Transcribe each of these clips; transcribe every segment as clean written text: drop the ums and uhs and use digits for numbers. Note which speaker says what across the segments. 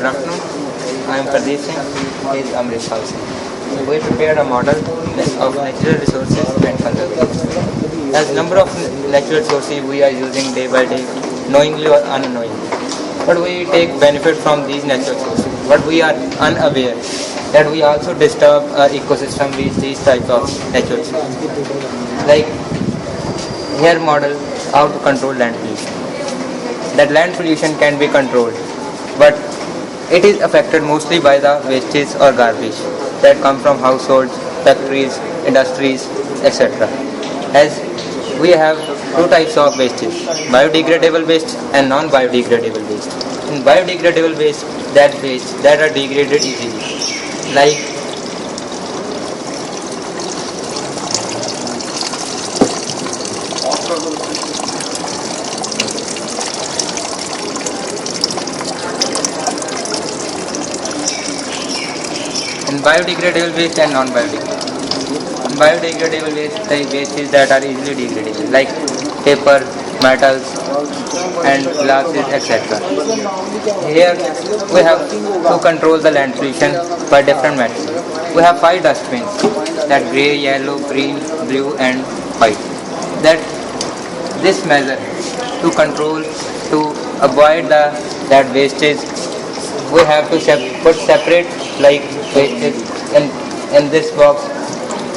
Speaker 1: Good afternoon. I am Pradeep Singh. He is Amrish Housing. We prepared a model of natural resources and conservation. As number of natural resources we are using day by day, knowingly or unknowingly. But we take benefit from these natural resources. But we are unaware that we also disturb our ecosystem with these types of natural resources. Like here model how to control land pollution. That land pollution can be controlled, but it is affected mostly by the wastage or garbage that come from households, factories, industries, etc. As we have two types of wastage, biodegradable waste and non-biodegradable waste. In biodegradable waste, that waste that are degraded easily, like biodegradable waste and non-biodegradable. Biodegradable waste, the wastes that are easily degradable, like paper, metals, and glasses, etc. Here we have to control the land pollution by different methods. We have 5 dustbins, that grey, yellow, green, blue, and white. That this measure to control, to avoid that wastage, we have to put separate like wastage in this box.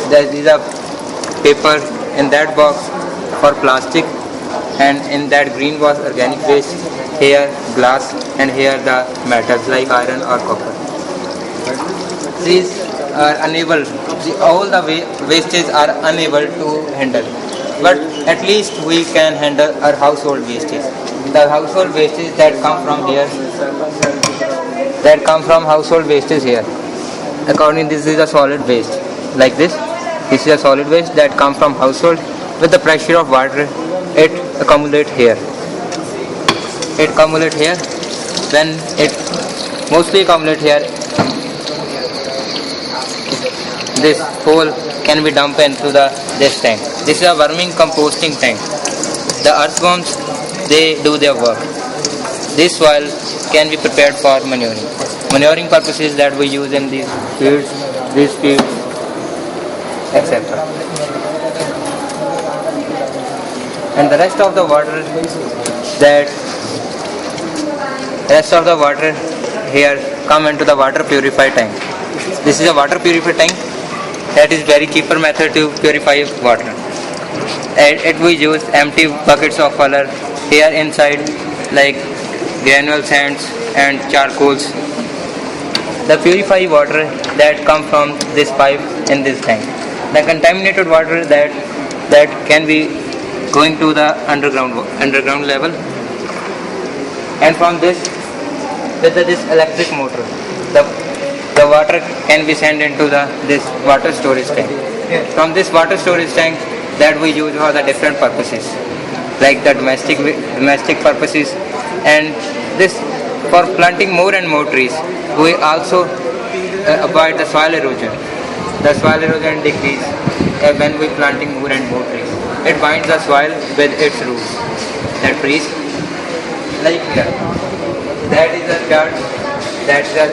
Speaker 1: There is a paper in that box for plastic, and in that green box organic waste, here glass, and here the metals like iron or copper. These are unable, all the wastes are unable to handle, but at least we can handle our household wastes. The household wastes that come from here, household wastes here. According, this is a solid waste, like this. This is a solid waste that comes from household. With the pressure of water, it accumulates here. It accumulates here. When it mostly accumulates here, this whole can be dumped into this tank. This is a verming composting tank. The earthworms, they do their work. This soil can be prepared for manuring. Manuring purposes that we use in these fields, etc. And the rest of the water here come into the water purifier tank. This is a water purifier tank. That is very cheaper method to purify water. It we use empty buckets of color here inside, like granule sands and charcoals. The purified water that come from this pipe in this tank. The contaminated water that can be going to the underground level, and from this, with this electric motor, the water can be sent into this water storage tank. From this water storage tank that we use for the different purposes, like the domestic purposes, and this for planting more and more trees. We also avoid the soil erosion. The soil erosion decrease when we planting more and more trees. It binds the soil with its roots. That trees, like here, that is a chart. That's a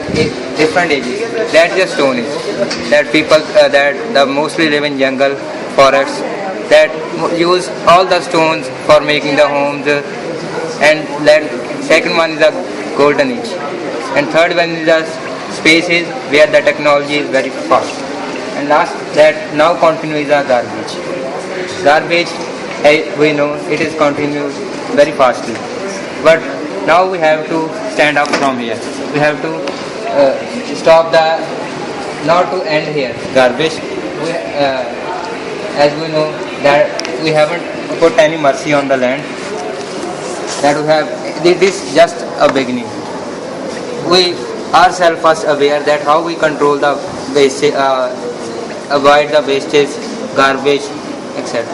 Speaker 1: different ages. That's a stone age. That people that mostly live in jungle, forests, that use all the stones for making the homes. And that second one is the golden age. And third one is the spaces where the technology is very fast. And last, that now continues the garbage. Garbage, we know it is continued very fastly. But now we have to stand up from here. We have to stop not to end here garbage. As we know that we haven't put any mercy on the land. That we have, it is just a beginning. We ourselves first aware that how we control the waste, avoid the wastage, garbage, etc.